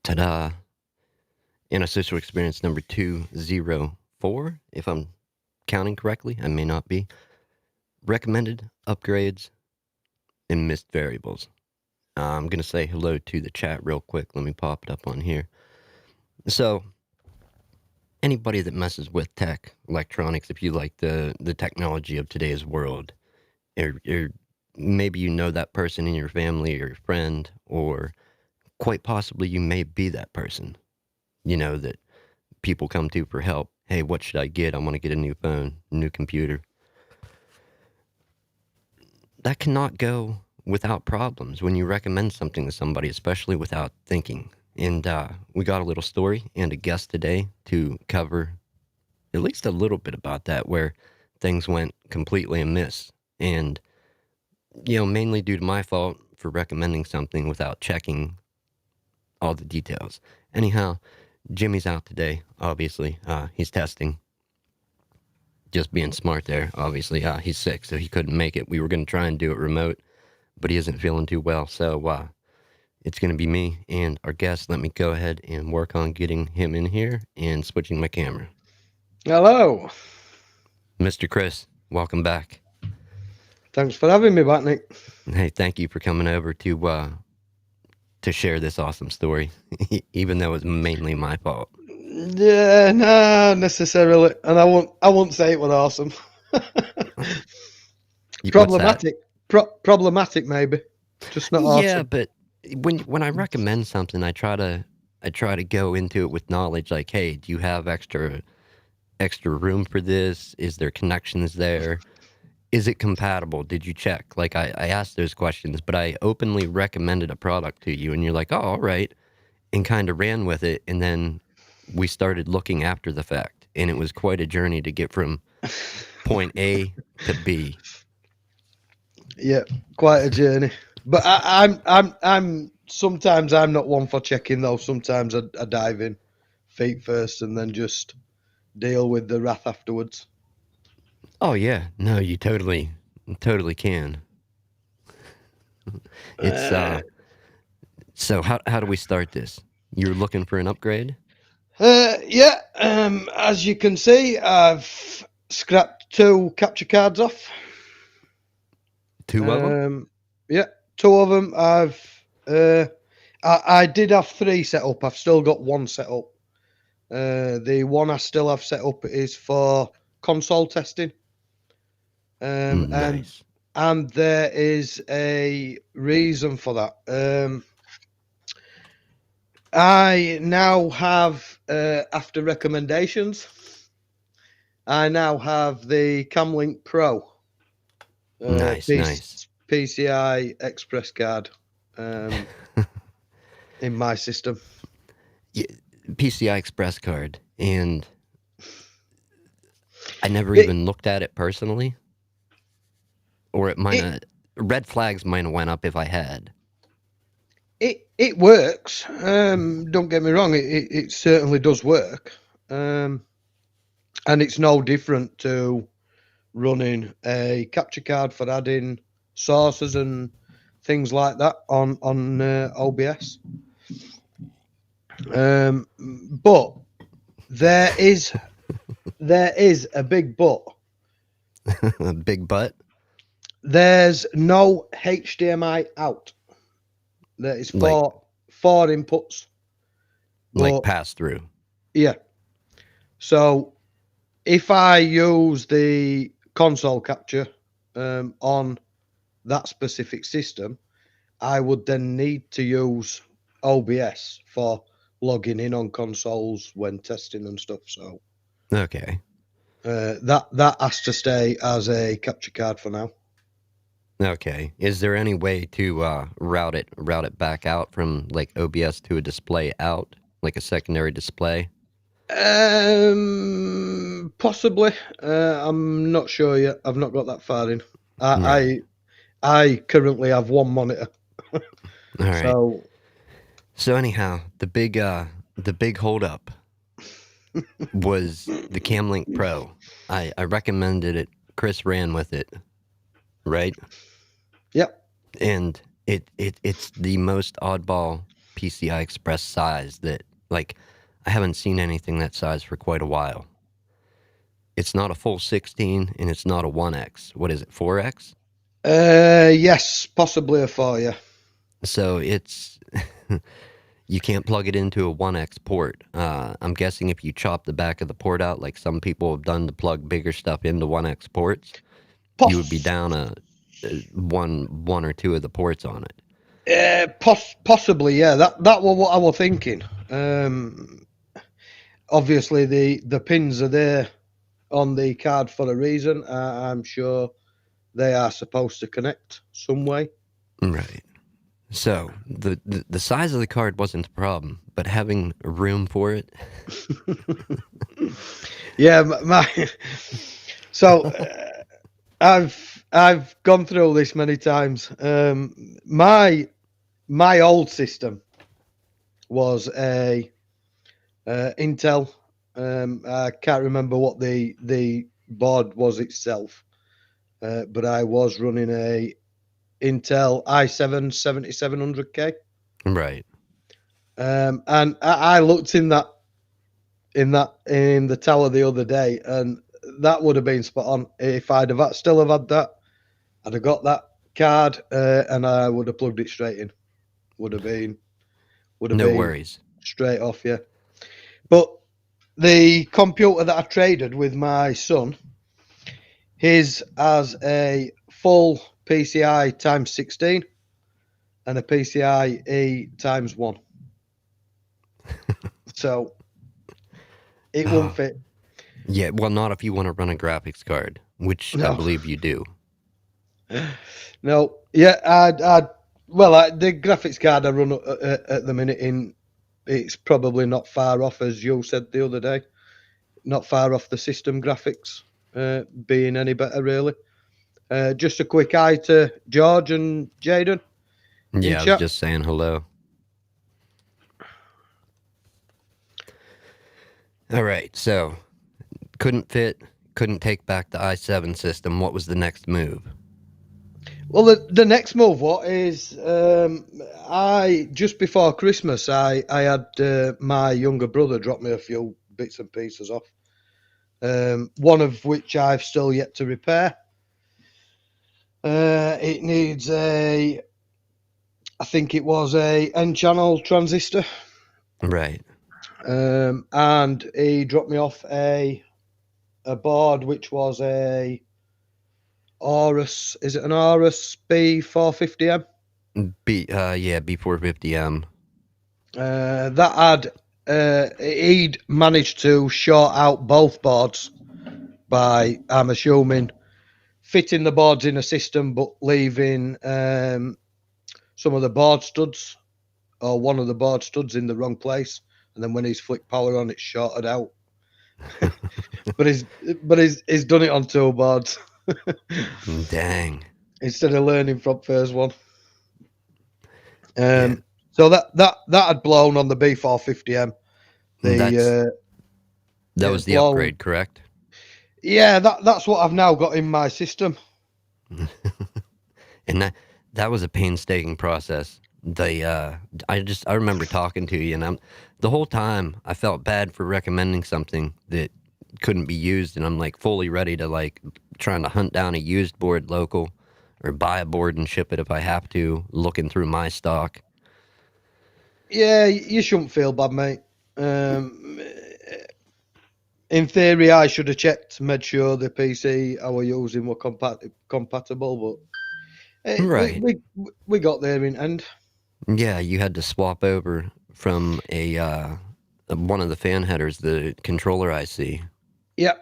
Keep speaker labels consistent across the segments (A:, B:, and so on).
A: Ta-da. Antisocial experience number 204, if I'm counting correctly. I may not be. Recommended upgrades and missed variables. I'm going to say hello to the chat real quick. Let me pop it up on here. So, anybody that messes with tech, electronics, if you like the technology of today's world, or maybe you know that person in your family or your friend, or quite possibly you may be that person, that people come to for help. Hey, what should I get? I want to get a new phone, new computer. That cannot go without problems when you recommend something to somebody, especially without thinking. And we got a little story and a guest today to cover at least a little bit about that, where things went completely amiss. And, mainly due to my fault for recommending something without checking all the details. Anyhow, Jimmy's out today, obviously. He's testing. Just being smart there, obviously. He's sick, so he couldn't make it. We were going to try and do it remote, but he isn't feeling too well. So it's going to be me and our guest. Let me go ahead and work on getting him in here and switching my camera.
B: Hello.
A: Mr. Chris, welcome back.
B: Thanks for having me back, Nick.
A: Hey, thank you for coming over to share this awesome story, even though it's mainly my fault.
B: Yeah, no, necessarily, and I won't say it was awesome. Problematic, problematic, maybe, just not awesome.
A: Yeah, but when I recommend something, I try to go into it with knowledge. Like, hey, do you have extra room for this? Is there connections there? Is it compatible? Did you check? Like, I asked those questions, but I openly recommended a product to you, and you're like, oh, all right, and kind of ran with it. And then we started looking after the fact, and it was quite a journey to get from point A to B.
B: Yeah, quite a journey. But I'm sometimes I'm not one for checking though. Sometimes I dive in feet first and then just deal with the wrath afterwards.
A: Oh yeah, no, you totally can. It's So how do we start this? You're looking for an upgrade?
B: Yeah. As you can see, I've scrapped 2 capture cards off.
A: 2 of them?
B: Yeah, 2 of them. I did have 3 set up. I've still got 1 set up. The one I still have set up is for console testing.
A: Nice.
B: And there is a reason for that. I now have, after recommendations, I now have the Camlink Pro.
A: Nice.
B: PCI Express card in my system.
A: Yeah, PCI Express card, and I never even looked at it personally, or it might have, red flags might have went up if I had.
B: It works. Don't get me wrong. It certainly does work, and it's no different to running a capture card for adding sources and things like that on OBS. But there is a big but.
A: A big but?
B: There's no HDMI out. There is 4 inputs.
A: Like pass through.
B: Yeah. So if I use the console capture on that specific system, I would then need to use OBS for logging in on consoles when testing and stuff. So
A: okay,
B: that has to stay as a capture card for now.
A: Okay. Is there any way to route it back out from like OBS to a display out, like a secondary display?
B: Possibly. I'm not sure yet. I've not got that far in.
A: Right.
B: I currently have 1 monitor.
A: All right. So anyhow, the big hold up was the Camlink Pro. I recommended it. Chris ran with it, right?
B: Yep.
A: And it's the most oddball PCI Express size that, like, I haven't seen anything that size for quite a while. It's not a full 16 and it's not a 1X. What is it, 4X?
B: Yes, possibly a 4, yeah.
A: So it's you can't plug it into a 1X port. I'm guessing if you chop the back of the port out, like some people have done to plug bigger stuff into 1X ports, you would be
B: Poss-
A: down one or two of the ports on it.
B: Possibly, yeah. That was what I was thinking. Obviously, the pins are there on the card for a reason. I'm sure they are supposed to connect some way.
A: Right. So the size of the card wasn't the problem, but having room for it.
B: Yeah, so I've gone through this many times. My old system was a Intel. I can't remember what the board was itself, but I was running a Intel i7 7700K.
A: Right.
B: And I looked in the tower the other day, and that would have been spot on. If I'd have still have had that, I'd have got that card, and I would have plugged it straight in. Would have been
A: No worries.
B: straight off, yeah. But the computer that I traded with my son, his has a full PCI times 16 and a PCI E times 1. So it won't fit.
A: Yeah, well, not if you want to run a graphics card, which I
B: No,
A: believe you do.
B: no. Yeah, the graphics card I run at the minute it's probably not far off, as you said the other day, not far off the system graphics being any better, really. Just a quick hi to George and Jaden in
A: Yeah, I was
B: chat.
A: just saying hello. All right, so couldn't fit, couldn't take back the i7 system. What was the next move?
B: Well, the next move, what is, I just before Christmas, I had my younger brother drop me a few bits and pieces off. One of which I've still yet to repair. It needs I think it was a N-channel transistor.
A: Right.
B: And he dropped me off a board which was a Aorus. Is it an Aorus B450M?
A: B450M.
B: That had he'd managed to short out both boards by, I'm assuming, fitting the boards in a system but leaving some of the board studs or one of the board studs in the wrong place, and then when he's flicked power on, it's shorted out. but he's done it on two boards.
A: Dang.
B: Instead of learning from first one.
A: Yeah.
B: So that had blown on the B450M.
A: That was the
B: blown.
A: upgrade, correct?
B: Yeah, that's what I've now got in my system.
A: And that was a painstaking process. I remember talking to you, and the whole time I felt bad for recommending something that couldn't be used, and I'm like fully ready to like trying to hunt down a used board local or buy a board and ship it if I have to, looking through my stock.
B: Yeah, you shouldn't feel bad, mate. In theory, I should have checked, made sure the PC I was using were compatible, but
A: Right.
B: we got there in end.
A: Yeah, you had to swap over from a one of the fan headers, the controller IC.
B: Yeah,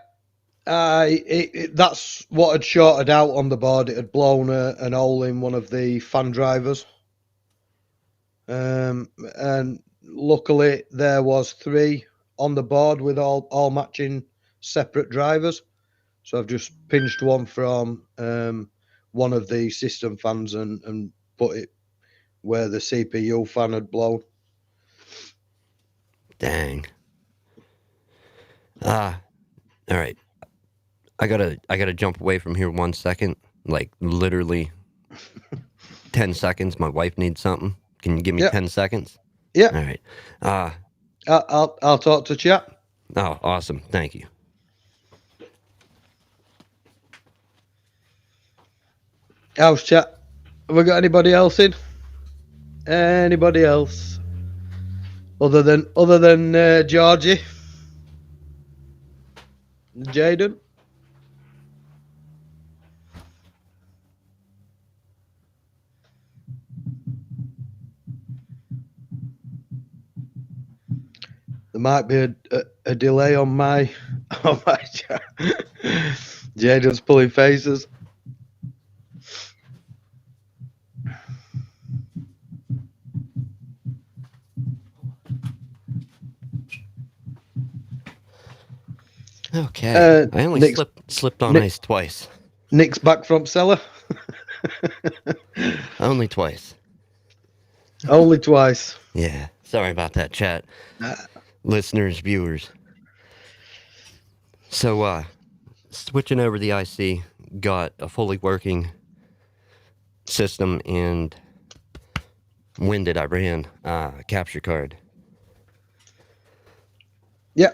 B: that's what had shorted out on the board. It had blown an hole in one of the fan drivers. And luckily there was 3 on the board with all matching separate drivers. So I've just pinched one from one of the system fans and put it where the CPU fan had blown.
A: Dang. All right. I gotta jump away from here 1 second. Like literally 10 seconds. My wife needs something. Can you give me
B: Yep.
A: 10 seconds?
B: Yeah,
A: All right. Uh,
B: I'll talk to chat.
A: oh, awesome. Thank you.
B: How's chat? Have we got anybody else in? Anybody else other than Georgie, Jaden? There might be a delay on my on my chat. Jaden's pulling faces.
A: Okay. I only
B: Nick's
A: slipped on
B: Nick,
A: ice twice.
B: Nick's back from cellar.
A: Only twice.
B: Only twice.
A: Yeah. Sorry about that, chat. Listeners, viewers. So, switching over the IC, got a fully working system, and when did I ran capture card?
B: Yeah.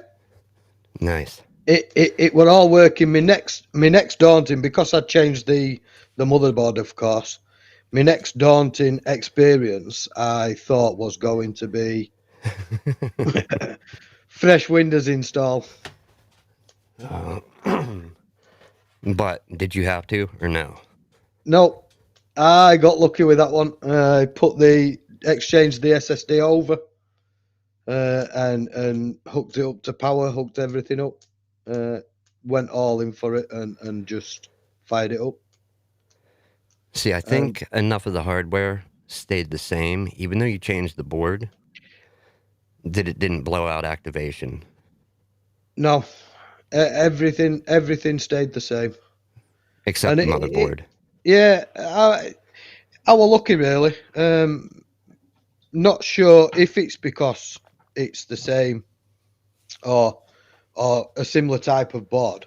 A: Nice.
B: It were all working. My next daunting, because I changed the motherboard, of course. My next daunting experience, I thought, was going to be fresh Windows install.
A: But did you have to or no?
B: No, I got lucky with that one. I exchanged the SSD over, and hooked it up to power, hooked everything up, went all in for it, and just fired it up.
A: See, I think enough of the hardware stayed the same, even though you changed the board, that it didn't blow out activation.
B: No, everything stayed the same.
A: Except the motherboard.
B: Yeah, I was lucky, really. Not sure if it's because it's the same or a similar type of board.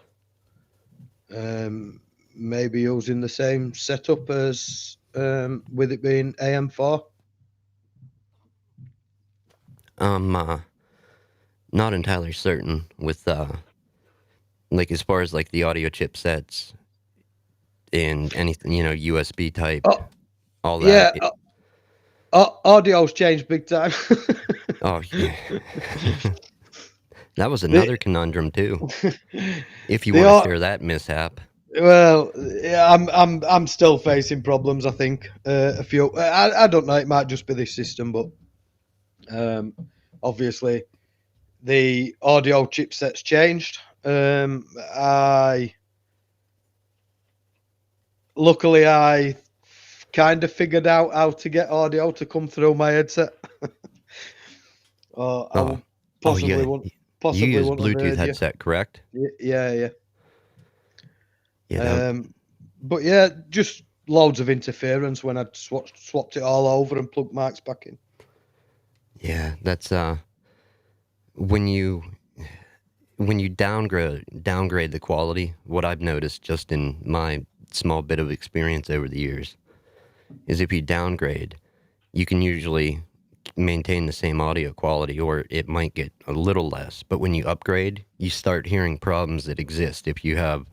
B: Maybe using the same setup as with it being AM4.
A: Not entirely certain with like as far as like the audio chipsets and anything, USB type, all that.
B: Yeah, audio's changed big time.
A: Oh, yeah. That was another conundrum too. If you want to share that mishap.
B: Well, yeah, I'm still facing problems. I think a few. I don't know. It might just be this system, but obviously the audio chipset's changed. Luckily I kind of figured out how to get audio to come through my headset. I possibly won't. Possibly
A: you use
B: won't
A: Bluetooth headset, correct?
B: Yeah.
A: Yeah.
B: But yeah, just loads of interference when I swapped it all over and plugged mics back in.
A: Yeah, that's when you downgrade the quality. What I've noticed just in my small bit of experience over the years is if you downgrade, you can usually maintain the same audio quality, or it might get a little less. But when you upgrade, you start hearing problems that exist if you have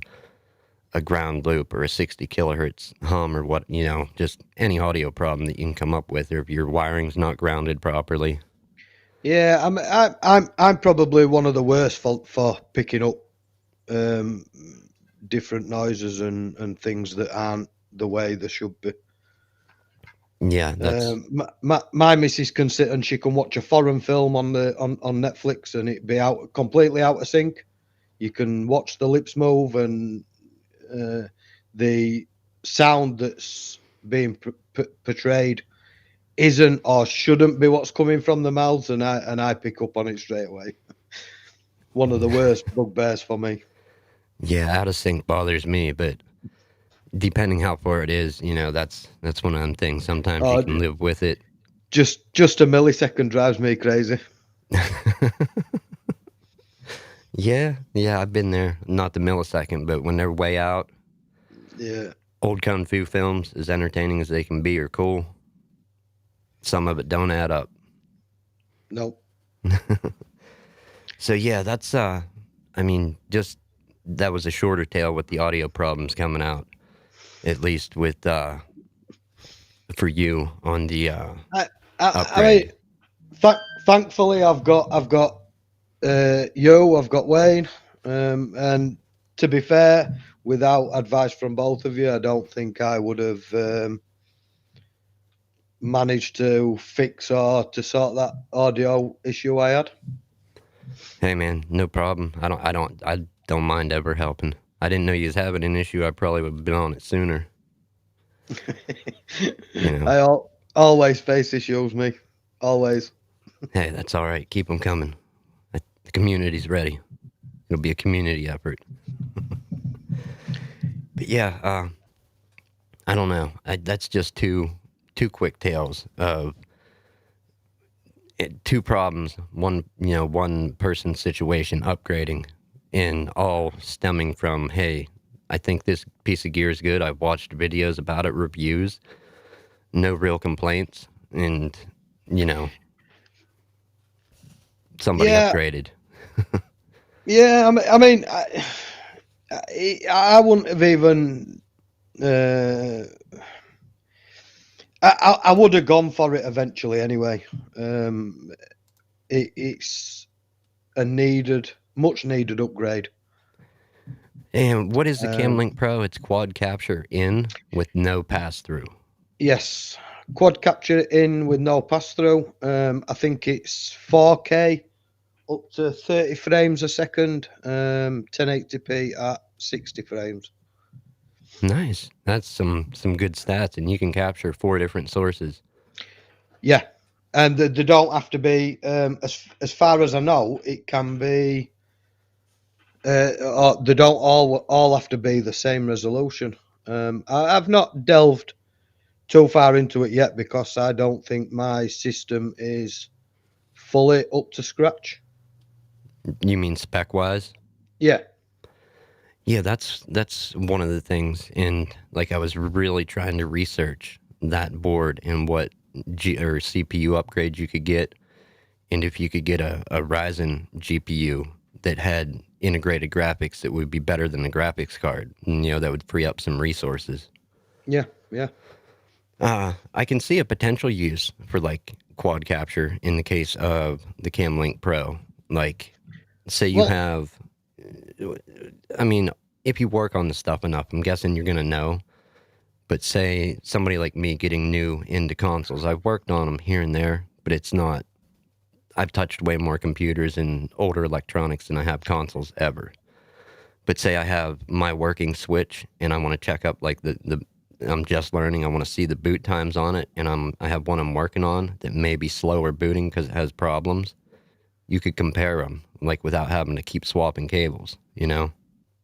A: a ground loop or a 60 kilohertz hum or what, just any audio problem that you can come up with, or if your wiring's not grounded properly.
B: Yeah, I'm probably one of the worst for picking up different noises and things that aren't the way they should be.
A: Yeah, that's
B: my missus can sit and she can watch a foreign film on Netflix and it be completely out of sync. You can watch the lips move and the sound that's being portrayed isn't or shouldn't be what's coming from the mouths, and I pick up on it straight away. One of the worst bugbears for me.
A: Yeah, out of sync bothers me, but depending how far it is, that's one of them things. Sometimes you can live with it.
B: Just a millisecond drives me crazy.
A: Yeah, I've been there. Not the millisecond, but when they're way out.
B: Yeah.
A: Old kung fu films, as entertaining as they can be, are cool. Some of it don't add up.
B: Nope.
A: So yeah, that's I mean, just that was a shorter tale with the audio problems coming out, at least with for you on the
B: I mean,
A: upgrade.
B: thankfully, I've got you, I've got Wayne, and to be fair, without advice from both of you, I don't think I would have managed to fix or to sort that audio issue I had.
A: Hey man, no problem. I don't mind ever helping. I didn't know you was having an issue. I probably would have been on it sooner. You know.
B: Always face issues, me. Always.
A: Hey, that's all right. Keep them coming. The community's ready. It'll be a community effort. But yeah, I don't know. That's just two quick tales of two problems. One, one person's situation upgrading, and all stemming from, hey, I think this piece of gear is good. I've watched videos about it, reviews, no real complaints, and you know, somebody
B: Yeah,
A: upgraded.
B: yeah. I wouldn't have even. Uh, I would have gone for it eventually anyway. Um, it's a much needed upgrade.
A: And what is the
B: Um,
A: CamLink Pro? It's quad capture in with no pass through.
B: yes, quad capture in with no pass through. I think it's 4K up to 30 frames a second, 1080p at 60 frames.
A: Nice. That's some good stats, and you can capture 4 different sources.
B: Yeah, and they don't have to be as far as I know. It can be. Or they don't all have to be the same resolution. I've not delved too far into it yet because I don't think my system is fully up to scratch.
A: You mean spec wise?
B: Yeah,
A: Yeah, that's one of the things. And like I was really trying to research that board and what or CPU upgrades you could get, and if you could get a Ryzen GPU that had integrated graphics that would be better than the graphics card, and, that would free up some resources.
B: yeah, yeah.
A: I can see a potential use for like quad capture in the case of the CamLink Pro. Like, say you
B: Well,
A: have, I mean, if you work on the stuff enough, I'm guessing you're gonna know. But say somebody like me getting new into consoles, I've worked on them here and there, but it's not. I've touched way more computers and older electronics than I have consoles ever. But say I have my working Switch and I want to check up like the I'm just learning. I want to see the boot times on it, and I have one I'm working on that may be slower booting because it has problems. You could compare them like without having to keep swapping cables.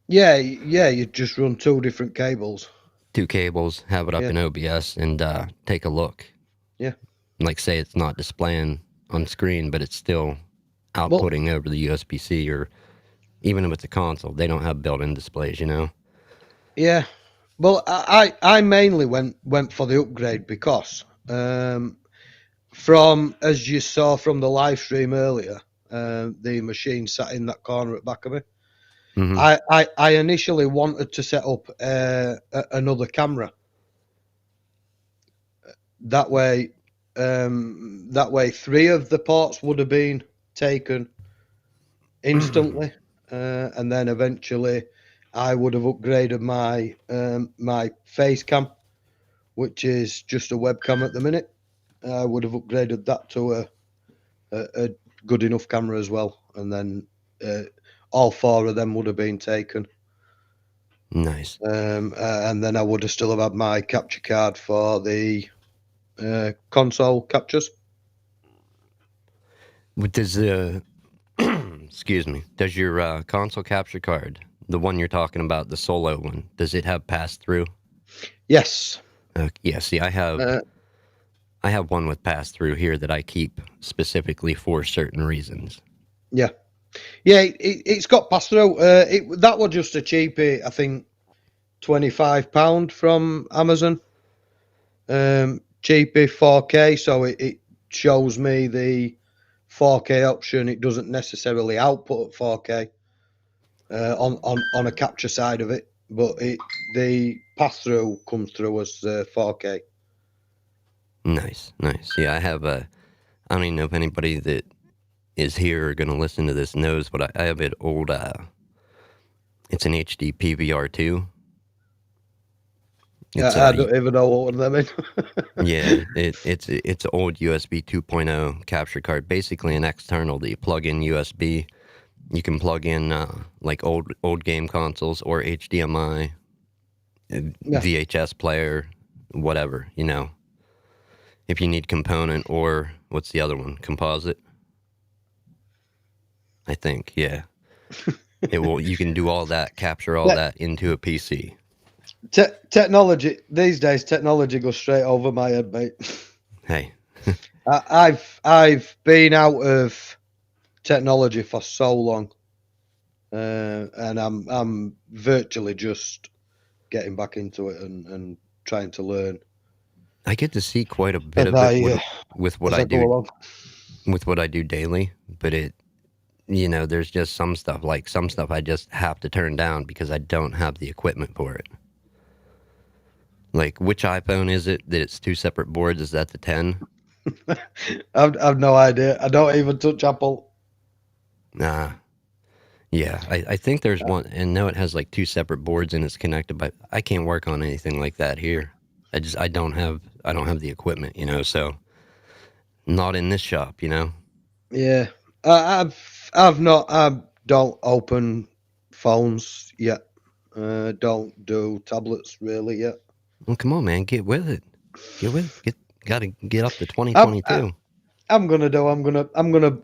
B: yeah, yeah. You just run two different cables.
A: 2 cables, have it up
B: Yeah,
A: in OBS, and take a look.
B: yeah.
A: Like say it's not displaying on screen, but it's still
B: Well,
A: outputting over the USB-C, or even if it's a console, they don't have built-in displays.
B: yeah. Well, I mainly went for the upgrade because from as you saw from the live stream earlier, the machine sat in that corner at the back of me.
A: Hmm.
B: I initially wanted to set up another camera. That way, three of the ports would have been taken instantly, and then eventually, I would have upgraded my face cam, which is just a webcam at the minute. I would have upgraded that to a good enough camera as well, and then all four of them would have been taken.
A: Nice.
B: And then I would have still have had my capture card for the console captures.
A: Does the excuse me? Does your console capture card, the one you're talking about, the solo one, does it have pass through?
B: Yes.
A: Yeah. See,
B: Uh,
A: I have one with pass through here that I keep specifically for certain reasons.
B: yeah. Yeah, it's got pass through. That was just a cheapie, I think, £25 from Amazon. Cheapie 4K, so it shows me the 4K option. It doesn't necessarily output at 4K on a capture side of it, but the pass through comes through as 4K.
A: Nice. Yeah, I don't even know if anybody that is here or going to listen to this knows, but I have an old, it's an HD PVR2.
B: I don't even know what one of them is.
A: Yeah, it's an old USB 2.0 capture card, basically an external that you plug in USB. You can plug in like old game consoles or HDMI, VHS player, whatever, if you need component, or what's the other one? Composite, I think. Yeah. You can do all that, capture all that into a PC.
B: Technology these days, technology goes straight over my head, mate.
A: Hey.
B: I've been out of technology for so long, and I'm virtually just getting back into it and trying to learn.
A: I get to see quite a bit of it with what I do, daily, but there's just some stuff I just have to turn down because I don't have the equipment for it. Like, which iPhone is it that it's two separate boards? Is that the 10?
B: I've no idea. I don't even touch Apple.
A: Nah. Yeah, I think there's one, and no, it has like two separate boards and it's connected, but I can't work on anything like that here. I don't have the equipment, so not in this shop,
B: Yeah, I don't open phones yet. Don't do tablets really yet.
A: Well, come on, man, get with it. Gotta get up to 2022.
B: I'm gonna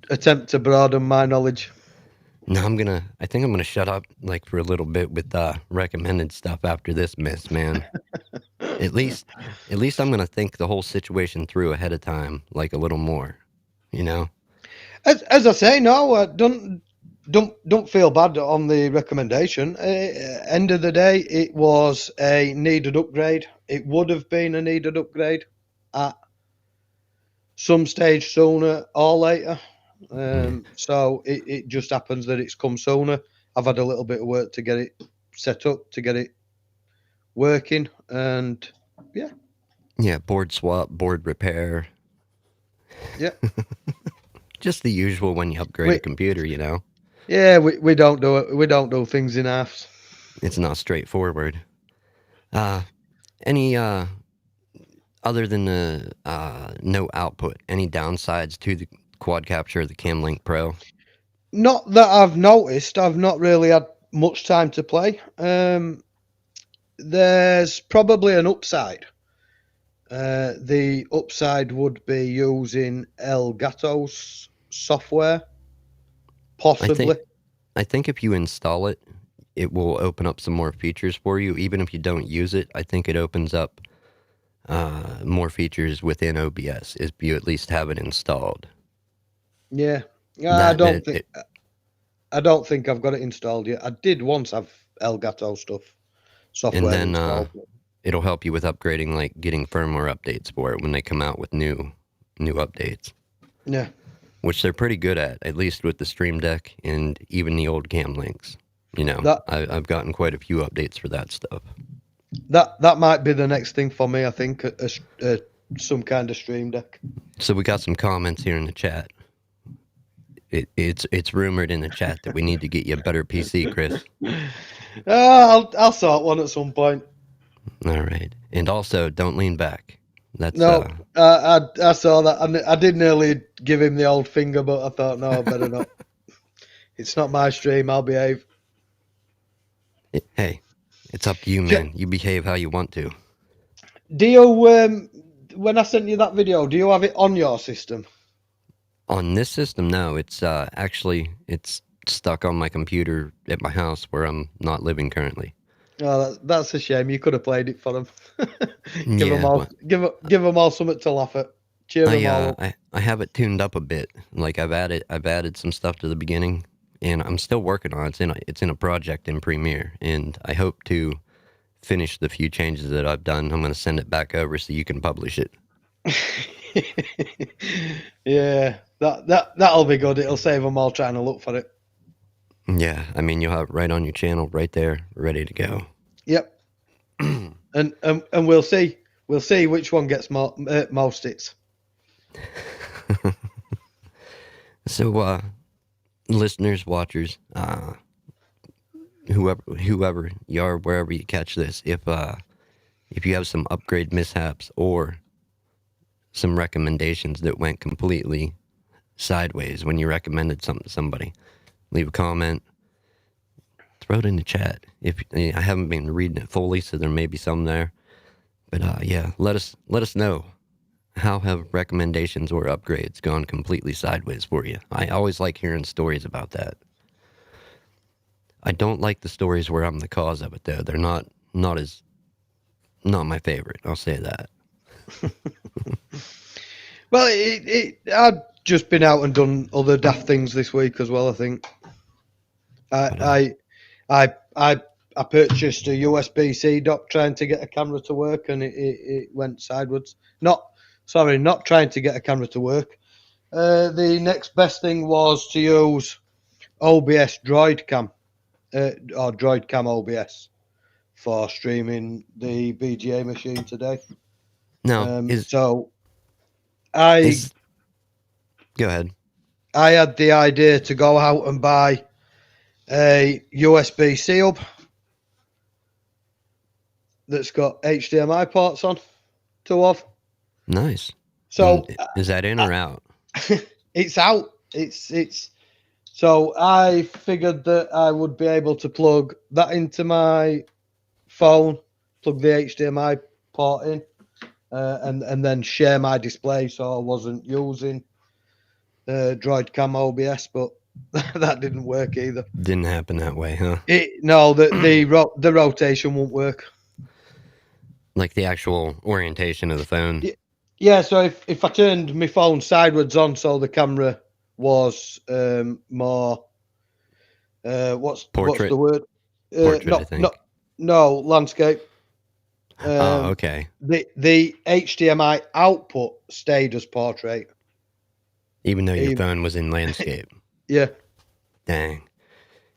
B: attempt to broaden my knowledge.
A: No, I think I'm gonna shut up like for a little bit with recommended stuff after this mess, man. At least I'm gonna think the whole situation through ahead of time, like a little more,
B: As I say, no, don't feel bad on the recommendation. End of the day, it was a needed upgrade. It would have been a needed upgrade at some stage sooner or later. So it just happens that it's come sooner. I've had a little bit of work to get it set up, to get it working, and
A: yeah, board swap, board repair.
B: Yeah.
A: Just the usual when you upgrade a computer,
B: Yeah, we don't do it. We don't do things in halves.
A: It's not straightforward. Any other than the no output, any downsides to the quad capture of the CamLink Pro?
B: Not that I've noticed. I've not really had much time to play. There's probably an upside. The upside would be using Elgato's software, possibly.
A: I think if you install it, it will open up some more features for you. Even if you don't use it, I think it opens up more features within OBS if you at least have it installed.
B: Yeah, I don't think I've got it installed yet. I did once have Elgato software
A: and then
B: installed.
A: It'll help you with upgrading, like getting firmware updates for it when they come out with new updates.
B: Yeah,
A: which they're pretty good at least with the Stream Deck and even the old CamLinks. I've gotten quite a few updates for that stuff.
B: That might be the next thing for me. I think some kind of Stream Deck.
A: So we got some comments here in the chat. It's rumored in the chat that we need to get you a better PC, Chris.
B: I'll sort one at some point.
A: All right, and also don't lean back. That's
B: no. I saw that. I did nearly give him the old finger, but I thought no, I better not. It's not my stream. I'll behave.
A: Hey, it's up to you, man. You behave how you want to.
B: Do you, when I sent you that video, do you have it on your system?
A: On this system, no. It's actually it's stuck on my computer at my house where I'm not living currently.
B: Oh, that's a shame. You could have played it for them. give them all something to laugh at. Cheer them all up.
A: I have it tuned up a bit. Like I've added some stuff to the beginning, and I'm still working on it. It's in a project in Premiere, and I hope to finish the few changes that I've done. I'm going to send it back over so you can publish it.
B: Yeah, That'll be good. It'll save them all trying to look for it.
A: Yeah, I mean, you'll have it right on your channel, right there, ready to go.
B: Yep. and we'll see which one gets most hits.
A: So, listeners, watchers, whoever you are, wherever you catch this, if you have some upgrade mishaps or some recommendations that went completely sideways when you recommended something to somebody, leave a comment, throw it in the chat. If I haven't been reading it fully, so there may be some there, but yeah, let us know. How have recommendations or upgrades gone completely sideways for you? I always like hearing stories about that. I don't like the stories where I'm the cause of it, though. They're not my favorite. I'll say that.
B: Well, I've just been out and done other daft things this week as well. I think I purchased a USB-C dock trying to get a camera to work, and it went sideways. Not trying to get a camera to work. The next best thing was to use OBS Droid Cam or Droid Cam OBS for streaming the BGA machine today.
A: No, go ahead.
B: I had the idea to go out and buy a USB-C hub that's got HDMI ports on, two of.
A: Nice.
B: So
A: is that in or out?
B: It's out. It's. So I figured that I would be able to plug that into my phone, plug the HDMI port in, and then share my display. So I wasn't using Droid Cam OBS, but that didn't work either.
A: Didn't happen that way, huh?
B: The rotation won't work.
A: Like the actual orientation of the phone.
B: Yeah. So if I turned my phone sideways on, so the camera was more. What's the word?
A: Portrait, I think.
B: No, landscape.
A: Okay.
B: The HDMI output stayed as portrait,
A: even though your phone was in landscape.
B: Yeah.
A: Dang,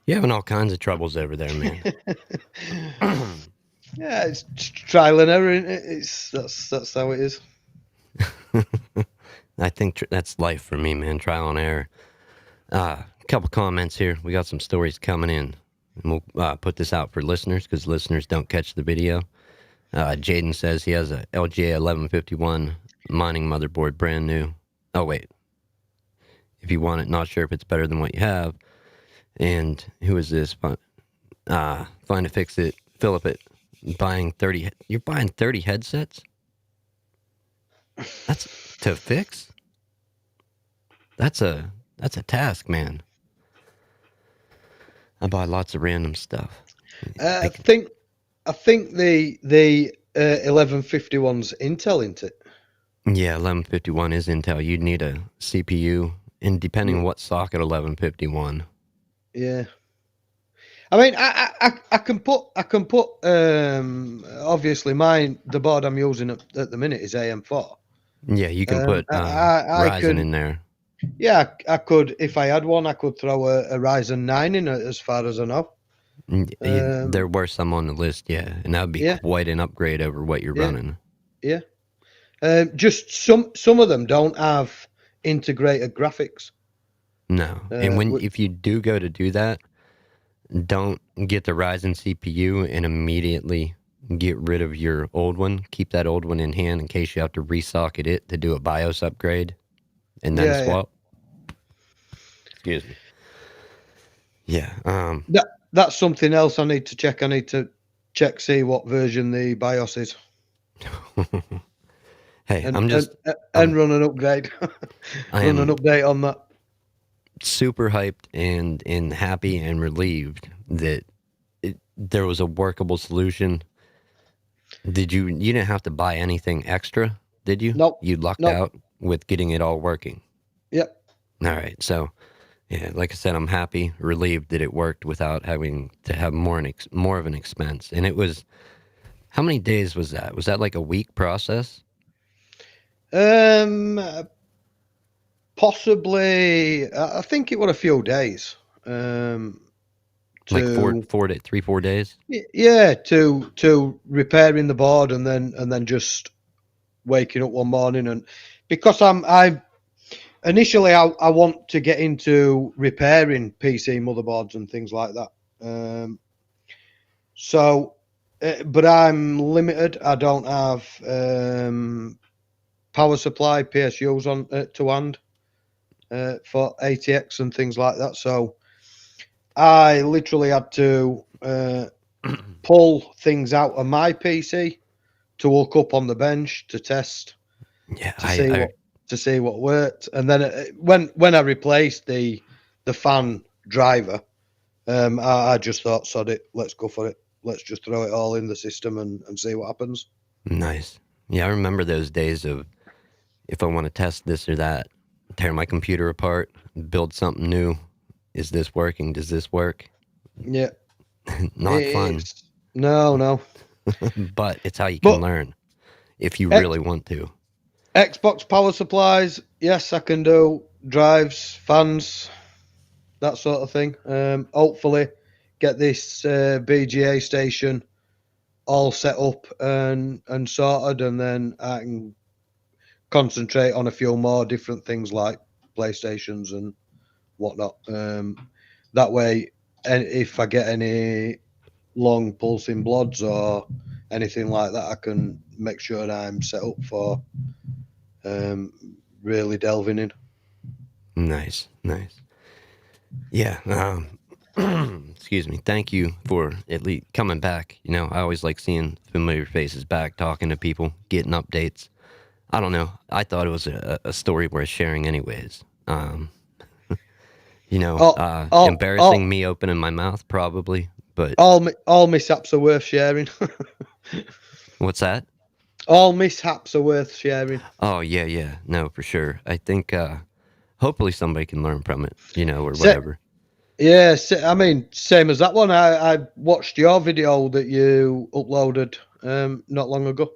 A: you're having all kinds of troubles over there, man.
B: Yeah, it's trial and error. That's how it is.
A: I think that's life for me, man. Trial and error. A couple comments here. We got some stories coming in. And we'll put this out for listeners because listeners don't catch the video. Jaden says he has a LGA 1151 mining motherboard, brand new. Oh, wait. If you want it, not sure if it's better than what you have. And who is this? Find to fix it. Philip it. You're buying 30 headsets? That's to fix? That's a task, man. I buy lots of random stuff.
B: I think the 1151's Intel, isn't it?
A: Yeah, 1151 is Intel. You'd need a CPU, and depending on what socket 1151.
B: Yeah. I mean, I can put obviously the board I'm using at the minute is AM4.
A: Yeah, you can put Ryzen in there.
B: Yeah, I could, if I had one, I could throw a Ryzen 9 in it, as far as I know.
A: There were some on the list, yeah, and that would be quite an upgrade over what you're running.
B: Yeah. Just some of them don't have integrated graphics.
A: No, and if you do go to do that, don't get the Ryzen CPU and immediately get rid of your old one. Keep that old one in hand in case you have to resocket it to do a BIOS upgrade and then swap. Yeah. Excuse me. Yeah.
B: That's something else I need to check. I need to see what version the BIOS is.
A: Hey,
B: run an upgrade. Run an update on that.
A: Super hyped and happy and relieved that there was a workable solution. You didn't have to buy anything extra, did you?
B: Nope.
A: You lucked out with getting it all working.
B: Yep.
A: All right. So, yeah, like I said, I'm happy, relieved that it worked without having to have more of an expense. And it was, how many days was that? Was that like a week process?
B: Possibly, I think it was a few days.
A: Like
B: To
A: 4 days?
B: yeah, to repairing the board and then just waking up one morning and because I initially I want to get into repairing PC motherboards and things like that. So, but I'm limited. I don't have power supply PSUs on to hand for ATX and things like that. So I literally had to pull things out of my PC to hook up on the bench to test
A: Yeah,
B: to see what worked. And then when I replaced the fan driver, I just thought, sod it, let's go for it. Let's just throw it all in the system and see what happens.
A: nice. Yeah, I remember those days of if I want to test this or that, tear my computer apart, build something new. Is this working? Does this work?
B: Yeah,
A: Not fun,
B: it's no.
A: but it's how you can
B: But
A: learn if you
B: X,
A: really want to.
B: Xbox power supplies, yes, I can do drives, fans, that sort of thing. Hopefully, get this BGA station all set up and sorted, and then I can concentrate on a few more different things like PlayStations and whatnot. That way, and if I get any long pulsing bloods or anything like that, I can make sure I'm set up for really delving in.
A: Nice, nice. Yeah. Excuse me. Thank you for at least coming back. You know, I always like seeing familiar faces back, talking to people, getting updates. I don't know. I thought it was a story worth sharing, anyways.
B: All, all,
A: Embarrassing
B: all,
A: me opening my mouth, probably. But
B: all mishaps are worth sharing.
A: what's that?
B: All mishaps are worth sharing.
A: Oh yeah, yeah. No, for sure. I think hopefully somebody can learn from it. Or
B: So,
A: whatever.
B: yeah, I mean, same as that one. I watched your video that you uploaded not long ago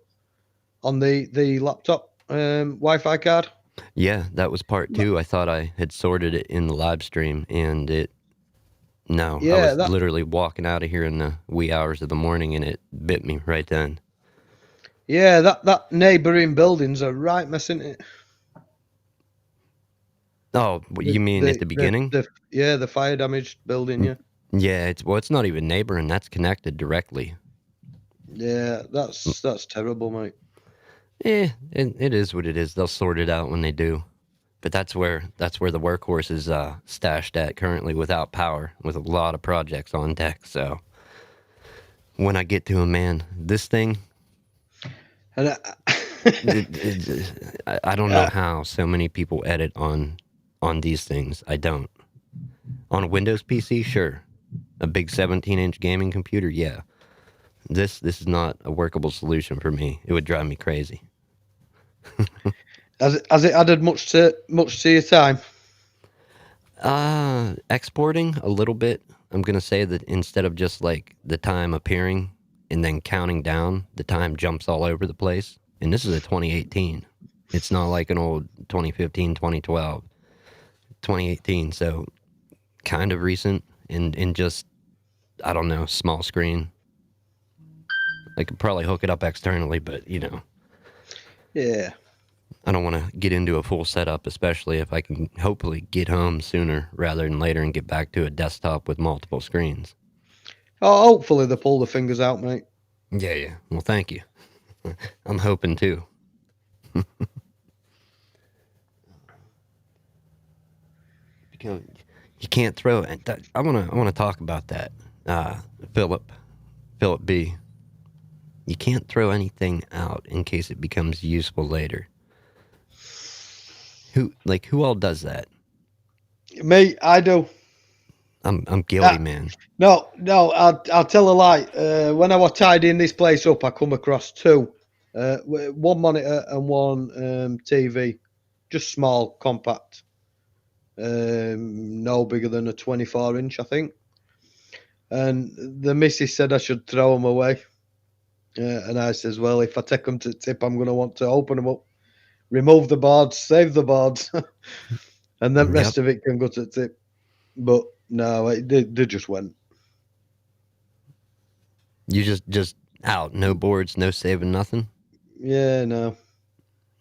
B: on the laptop Wi-Fi card.
A: Yeah, that was part two. I thought I had sorted it in the live stream, and no, I
B: Yeah,
A: was
B: that
A: literally walking out of here in the wee hours of the morning, and it bit me right then.
B: that neighbouring buildings are right messing it.
A: Oh, you mean at the beginning?
B: The fire damaged building. Yeah,
A: Yeah, it's not even neighboring. That's connected directly.
B: yeah, that's terrible, mate.
A: It is what it is. They'll sort it out when they do. But that's where the workhorse is stashed at currently, without power, with a lot of projects on deck. So when I get to him, man, this thing,
B: And
A: I don't know how so many people edit on these things. I don't. On a Windows PC, sure. A big 17-inch gaming computer, yeah. This is not a workable solution for me. It would drive me crazy.
B: has it added much to your time?
A: Exporting a little bit. I'm gonna say that instead of just like the time appearing and then counting down, the time jumps all over the place. And this is a 2018. It's not like an old 2015, 2012, 2018. So kind of recent and just, I don't know, small screen. I could probably hook it up externally, but
B: Yeah.
A: I don't want to get into a full setup, especially if I can hopefully get home sooner rather than later and get back to a desktop with multiple screens.
B: Oh, hopefully they pull the fingers out, mate.
A: Yeah, yeah. Well, thank you. I'm hoping too. Because you can't throw it. I wanna talk about that. Philip B. You can't throw anything out in case it becomes useful later. Who all does that?
B: Me, I do.
A: I'm guilty,
B: Uh,
A: man.
B: no, I'll tell a lie. When I was tidying this place up, I come across two, one monitor and one TV, just small, compact, no bigger than a 24-inch, I think. And the missus said I should throw them away, and I says, well, if I take them to tip, I'm going to want to open them up, remove the boards, save the boards. and the rest
A: Yep.
B: of it can go to the tip. But no, they just went.
A: You just out, no boards, no saving, nothing.
B: Yeah, no.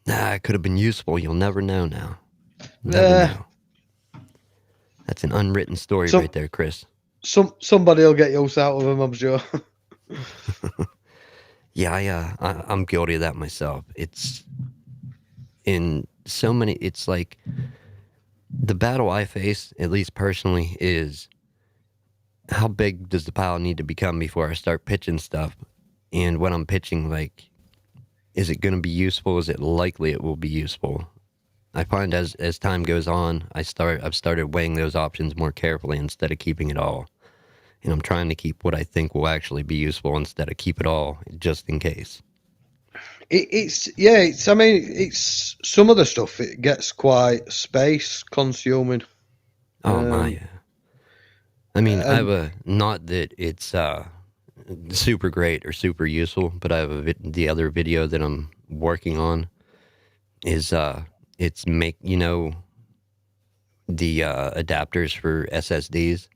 A: Nah, it could have been useful. You'll never know now. Never know. That's an unwritten story right there, Chris.
B: Somebody will get use out of them, I'm sure.
A: Yeah, I'm guilty of that myself. It's in so many. It's like the battle I face, at least personally, is how big does the pile need to become before I start pitching stuff? And when I'm pitching, like, is it going to be useful? Is it likely it will be useful? I find as time goes on, I've started weighing those options more carefully instead of keeping it all. And I'm trying to keep what I think will actually be useful instead of keep it all just in case.
B: I mean, it's some of the stuff. It gets quite space consuming.
A: Oh my! I mean, I have a not that it's super great or super useful, but I have the other video that I'm working on is it's the adapters for SSDs,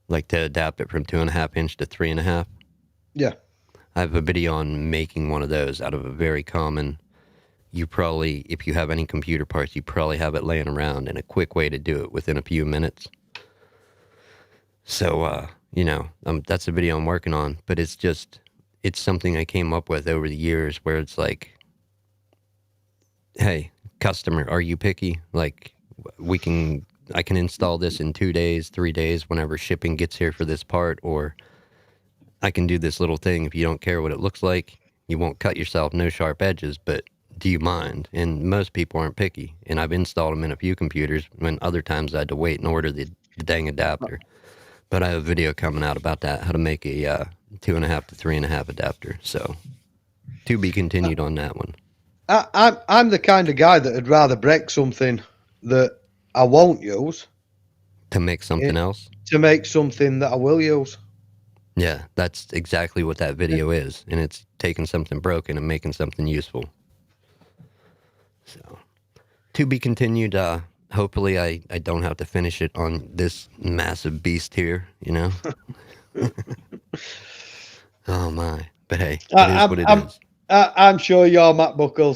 A: like to adapt it from 2.5 inch to 3.5.
B: Yeah.
A: I have a video on making one of those out of a very common. You probably, if you have any computer parts, you probably have it laying around, and a quick way to do it within a few minutes. So, that's a video I'm working on, but it's something I came up with over the years where it's like, hey, customer, are you picky? Like, I can install this in 2 days, 3 days, whenever shipping gets here for this part, or I can do this little thing. If you don't care what it looks like, you won't cut yourself, no sharp edges, but do you mind? And most people aren't picky. And I've installed them in a few computers when other times I had to wait and order the dang adapter. But I have a video coming out about that, how to make a 2.5 to 3.5 adapter. So, to be continued on that one.
B: I'm the kind of guy that would rather break something that I won't use
A: To make something else?
B: to make something that I will use.
A: Yeah, that's exactly what that video is. And it's taking something broken and making something useful. So, to be continued. Hopefully I don't have to finish it on this massive beast here, Oh my. But hey, it is what it is.
B: I'm sure your MacBook will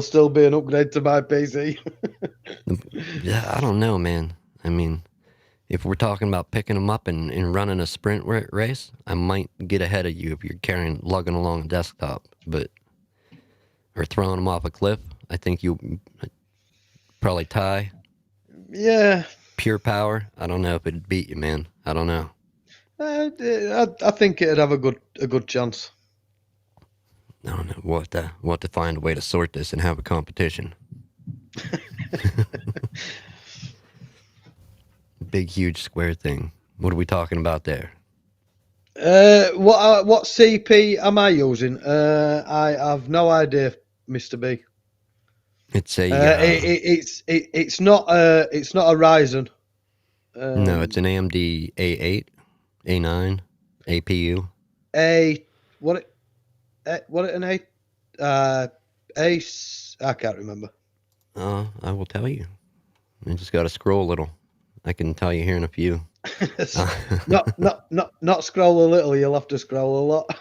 B: still be an upgrade to my PC.
A: Yeah, I don't know, man. I mean, if we're talking about picking them up and running a sprint race, I might get ahead of you if you're lugging along a desktop, or throwing them off a cliff. I think you'll probably tie.
B: Yeah.
A: Pure power. I don't know if it'd beat you, man. I don't know.
B: I think it'd have a good chance.
A: I don't know. We'll have to find a way to sort this and have a competition. Big, huge square thing. What are we talking about there?
B: What CP am I using? I have no idea, Mr. B.
A: It's a
B: it's not a Ryzen.
A: No, it's an AMD A8, A9, APU.
B: ACE. I can't remember.
A: I will tell you. I just got to scroll a little. I can tell you here in a few.
B: Not scroll a little. You'll have to scroll a lot.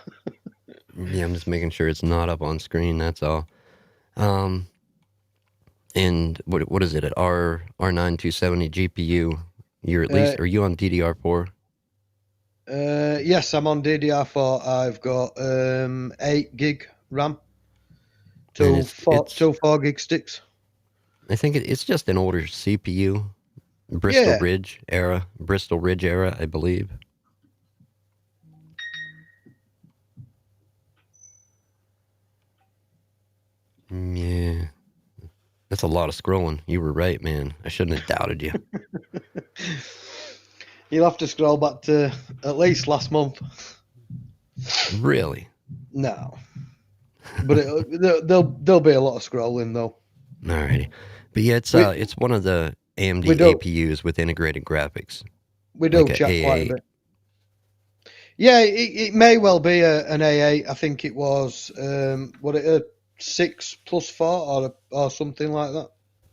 A: Yeah, I'm just making sure it's not up on screen. That's all. And what is it at R9 270 GPU? You're at least. Are you on DDR4?
B: Yes, I'm on DDR4. I've got 8 gig RAM. Two 4 gig sticks.
A: I think it's just an older CPU. Bristol Ridge era, I believe. Yeah. That's a lot of scrolling. You were right, man. I shouldn't have doubted you.
B: You'll have to scroll back to at least last month.
A: Really?
B: No. But there'll be a lot of scrolling, though.
A: Alrighty. But yeah, it's one of the AMD APUs with integrated graphics.
B: We do like chat quite a bit. Yeah, it may well be an A8. I think it was, a 6+4 or something like that.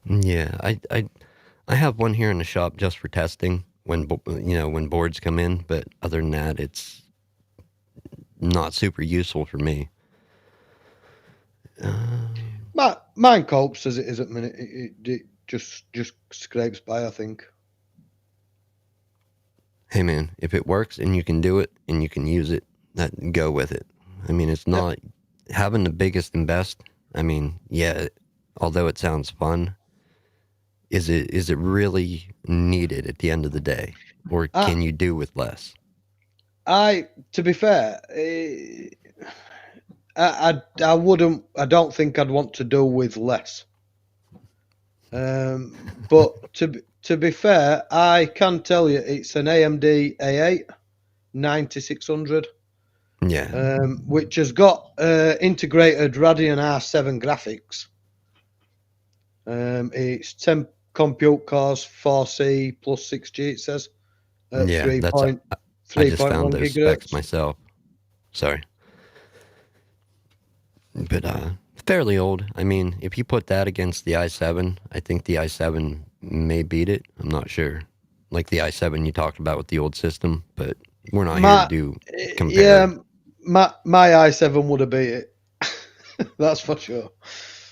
A: Yeah, I have one here in the shop just for testing when boards come in, but other than that, it's not super useful for me.
B: Mine copes as it is at the minute. It just scrapes by, I think.
A: Hey man, if it works and you can do it and you can use it, that go with it. I mean, it's
B: Yep.
A: not having the biggest and best. I mean, yeah, although it sounds fun, is it really needed at the end of the day, or
B: I,
A: can you do with less?
B: to be fair, I wouldn't. I don't think I'd want to do with less. But to be fair, I can tell you it's an AMD A8 9600,
A: Yeah,
B: which has got integrated Radeon R7 graphics. It's 10 compute cores, 4C plus 6G. It says at
A: yeah. That's I just found
B: 3.1
A: those specs
B: gigahertz.
A: myself. Sorry, but fairly old. I mean, if you put that against the i7, I think the i7 may beat it. I'm not sure. Like the i7 you talked about with the old system, but we're not here to
B: My
A: do
B: yeah,
A: compare.
B: my i7 would have beat it. That's for sure.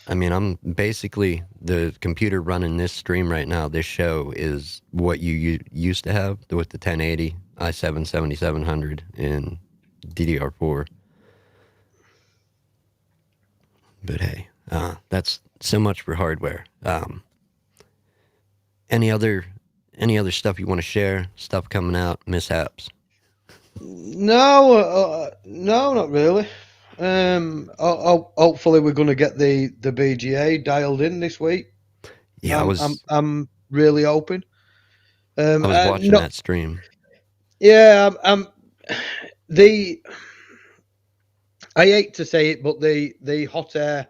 A: I mean, I'm basically the computer running this stream right now. This show is what you used to have with the 1080 i7 7700 and DDR4. But hey, that's so much for hardware. Any other any other stuff you want to share? Stuff coming out, mishaps.
B: No, not really. Hopefully we're going to get the BGA dialed in this week.
A: Yeah,
B: I'm really hoping.
A: I was watching
B: No,
A: that stream.
B: yeah, the I hate to say it, but the hot air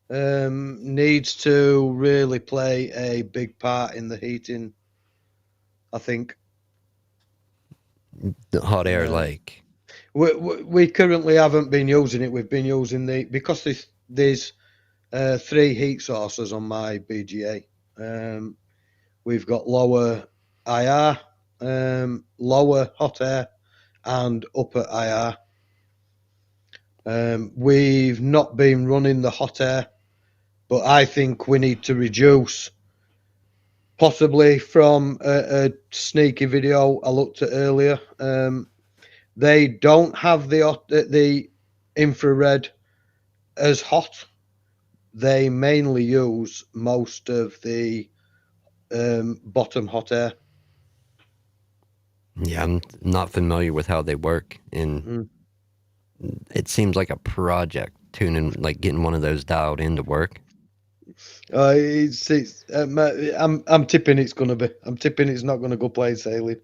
B: needs to really play a big part in the heating. I think.
A: The hot air,
B: Uh,
A: like
B: we currently haven't been using it. We've been using because there's three heat sources on my BGA. We've got lower IR, lower hot air, and upper IR. We've not been running the hot air, but I think we need to reduce, possibly from a sneaky video I looked at earlier. They don't have the infrared as hot. They mainly use most of the bottom hot air.
A: yeah, I'm not familiar with how they work, and
B: Mm.
A: it seems like a project tuning, like getting one of those dialed in to work.
B: I'm tipping it's gonna be. I'm tipping it's not gonna go plain sailing.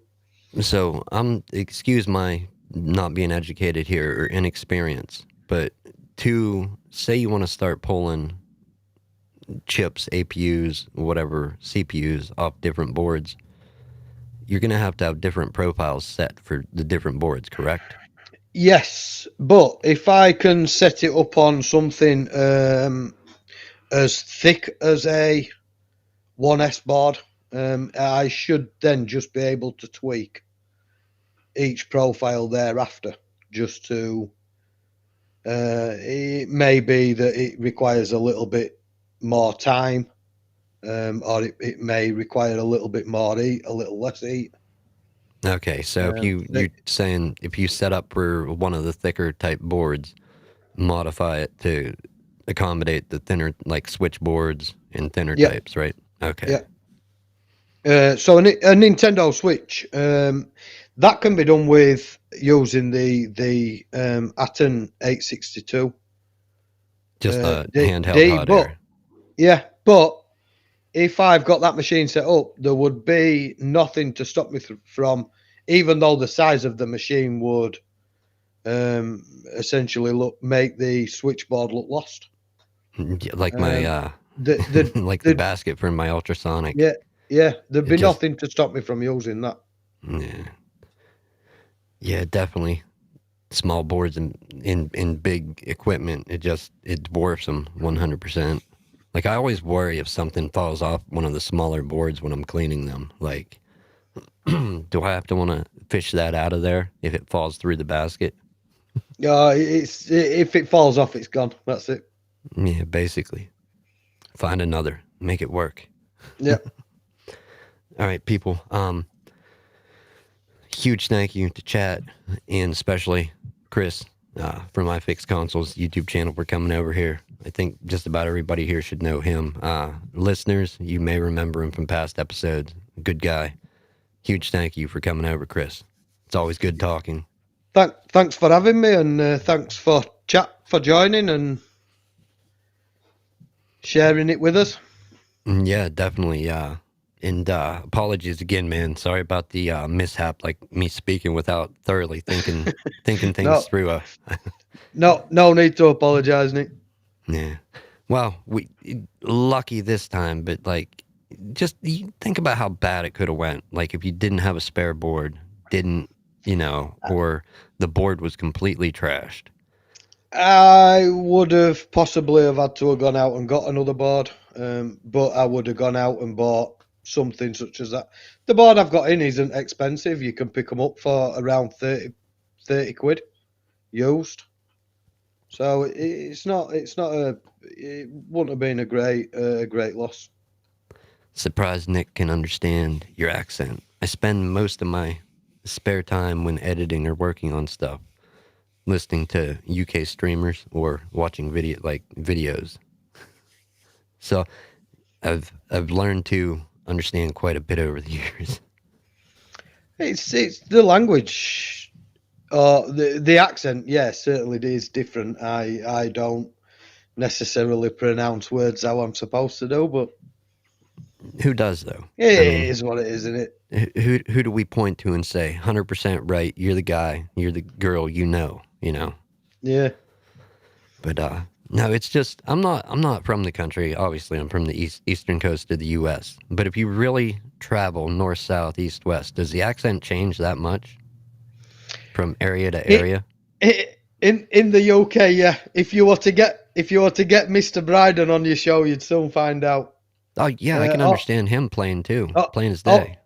A: So I'm excuse my not being educated here or inexperience, but to say you want to start pulling chips, APUs, whatever CPUs off different boards, you're gonna have to have different profiles set for the different boards, correct?
B: Yes, but if I can set it up on something as thick as a 1S board, I should then just be able to tweak each profile thereafter, just to. It may be that it requires a little bit more time, or it may require a little bit more heat, a little less heat.
A: Okay, so if
B: Um,
A: you're saying if you set up for one of the thicker type boards, modify it to accommodate the thinner like switchboards and thinner
B: yeah,
A: types, right? Okay.
B: yeah. So a Nintendo Switch, that can be done with using the Atom 862
A: Just a
B: D,
A: handheld
B: D.
A: hot
B: But
A: air.
B: yeah, but if I've got that machine set up, there would be nothing to stop me from, even though the size of the machine would essentially make the switchboard look lost.
A: Yeah, like my
B: Um, the the
A: like the
B: the
A: basket for my ultrasonic.
B: yeah, yeah, there'd
A: It
B: be
A: just
B: nothing to stop me from using that.
A: yeah. Yeah, definitely. Small boards and in big equipment, it dwarfs them 100%. Like, I always worry if something falls off one of the smaller boards when I'm cleaning them. Like, do I have to want to fish that out of there if it falls through the basket?
B: If it falls off, it's gone. That's it.
A: Yeah, basically. Find another. Make it work.
B: Yeah.
A: All right, people. Huge thank you to Chat and especially Chris from iFix Consoles YouTube channel for coming over here. I think just about everybody here should know him. Listeners, you may remember him from past episodes. Good guy. Huge thank you for coming over, Chris. It's always good talking.
B: Thanks for having me, and thanks for Chat for joining and sharing it with us.
A: Yeah, definitely. And apologies again, man. Sorry about the mishap, like me speaking without thoroughly thinking things through.
B: No need to apologise, Nick.
A: Yeah. Well, we lucky this time, but like, just you think about how bad it could have went. Like if you didn't have a spare board, or the board was completely trashed.
B: I would have possibly have had to have gone out and got another board, but I would have gone out and bought something such as that. The board I've got in isn't expensive. You can pick them up for around 30 quid used. So it wouldn't have been a great loss.
A: Surprised Nick can understand your accent. I spend most of my spare time when editing or working on stuff listening to UK streamers or watching videos. So I've learned to understand quite a bit over the years.
B: It's the language, the accent. Yes, certainly it is different. I don't necessarily pronounce words how I'm supposed to do, but
A: who does though?
B: it is what it is, isn't it?
A: Who do we point to and say 100% right? You're the guy. You're the girl. You know.
B: Yeah.
A: But no, it's just I'm not from the country. Obviously, I'm from the eastern coast of the U.S. But if you really travel north, south, east, west, does the accent change that much from area to area?
B: In the UK, yeah. If you were to get Mr. Bryden on your show, you'd soon find out.
A: Oh yeah, I can understand him playing too, plain as day.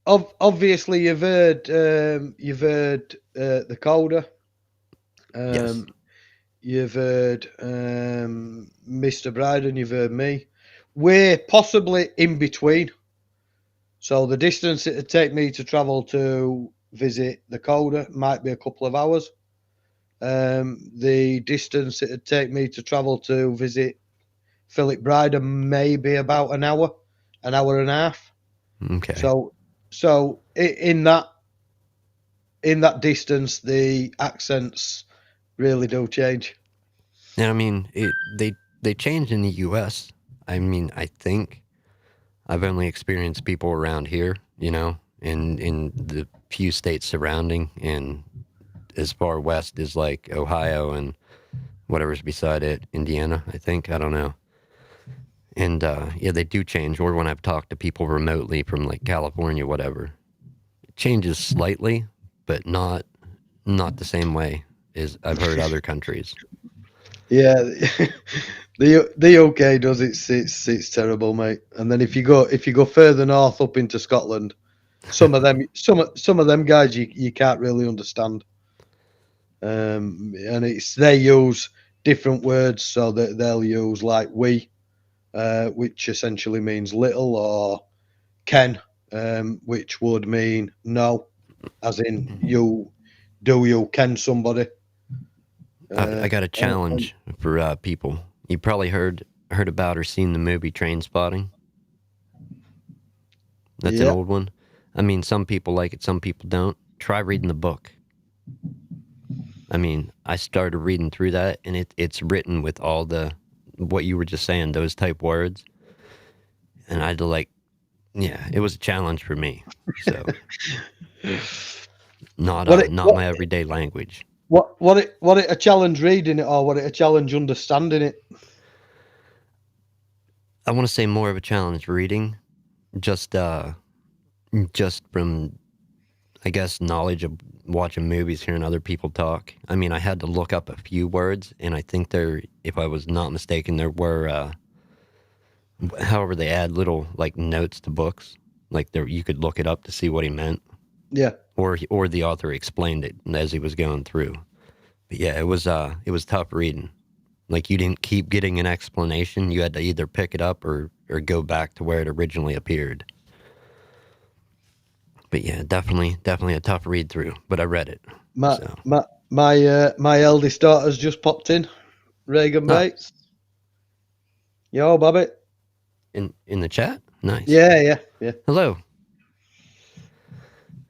B: Obviously, you've heard the Coda.
A: Yes.
B: You've heard Mr. Bryden. You've heard me. We're possibly in between. So the distance it would take me to travel to visit the Coda might be a couple of hours. The distance it would take me to travel to visit Philip Bryden may be about an hour and a half.
A: Okay.
B: So in that distance, the accents really do change.
A: And I mean, they change in the U.S. I mean, I think I've only experienced people around here, in the few states surrounding, and as far west as like Ohio and whatever's beside it, Indiana, I think. I don't know. And yeah, they do change. Or when I've talked to people remotely from like California, whatever, it changes slightly, but not the same way as I've heard other countries.
B: Yeah, the UK does it's terrible, mate. And then if you go further north up into Scotland, some of them guys you can't really understand. And they use different words, so that they'll use like we, which essentially means little, or ken, which would mean no, as in you ken somebody.
A: I got a challenge for people. You probably heard about or seen the movie Trainspotting. That's an old one. I mean, some people like it, some people don't. Try reading the book. I mean, I started reading through that, and it's written with all what you were just saying, those type words. And I had to it was a challenge for me. So, not my everyday language.
B: What it a challenge reading it, or what it a challenge understanding it?
A: I want to say more of a challenge reading, just from, I guess, knowledge of watching movies, hearing other people talk. I mean, I had to look up a few words, and I think if I was not mistaken, there were However, they add little like notes to books, like there you could look it up to see what he meant,
B: Yeah.
A: or the author explained it as he was going through. But yeah, it was tough reading. Like you didn't keep getting an explanation. You had to either pick it up or go back to where it originally appeared. But yeah, definitely a tough read through. But I read it.
B: My
A: So
B: my eldest daughter's just popped in. Reagan
A: no,
B: Bates. Yo, Bobby.
A: in the chat. Nice.
B: Yeah.
A: Hello.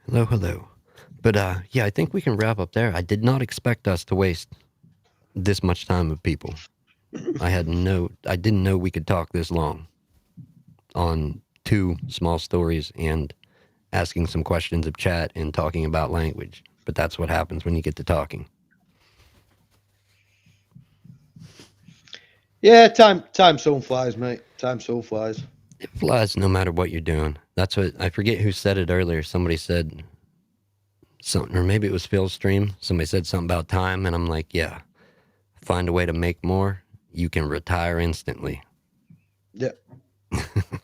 A: Hello. But yeah, I think we can wrap up there. I did not expect us to waste this much time with people. I didn't know we could talk this long on 2 small stories and asking some questions of chat and talking about language. But that's what happens when you get to talking.
B: Yeah, time soon flies, mate. Time soon flies.
A: It flies no matter what you're doing. That's what, I forget who said it earlier. Somebody said something, or maybe it was Phil's stream. Somebody said something about time, and I'm like, yeah, find a way to make more, you can retire instantly.
B: Yeah.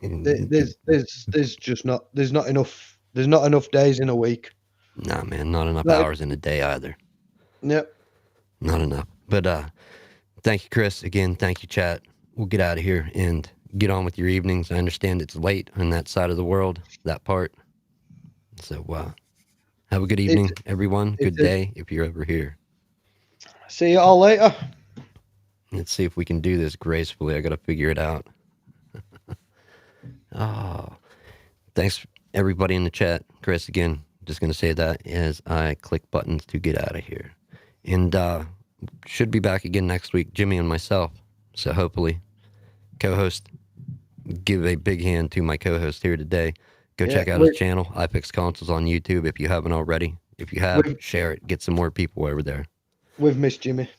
B: There's just not enough days in a week.
A: Nah, man, not enough hours in a day either.
B: Yep.
A: Not enough. But thank you, Chris. Again, thank you, chat. We'll get out of here and get on with your evenings. I understand it's late on that side of the world, that part. So have a good evening, everyone. Good day if you're ever here.
B: See you all later.
A: Let's see if we can do this gracefully. I got to figure it out. Oh, thanks everybody in the chat. Chris, again, just going to say that as I click buttons to get out of here. And should be back again next week, Jimmy and myself. So hopefully, co-host, give a big hand to my co-host here today. Go check out his channel, iFix Consoles on YouTube, if you haven't already. If you have, share it. Get some more people over there.
B: We've missed Jimmy.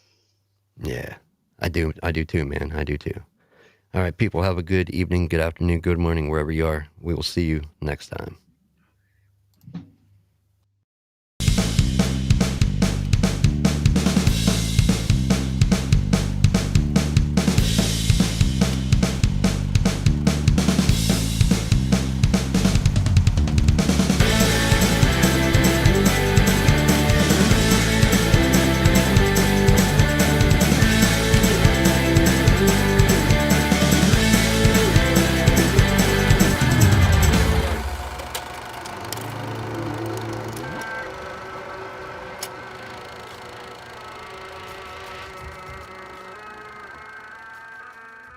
A: Yeah, I do too, man. I do too. All right, people, have a good evening, good afternoon, good morning, wherever you are. We will see you next time.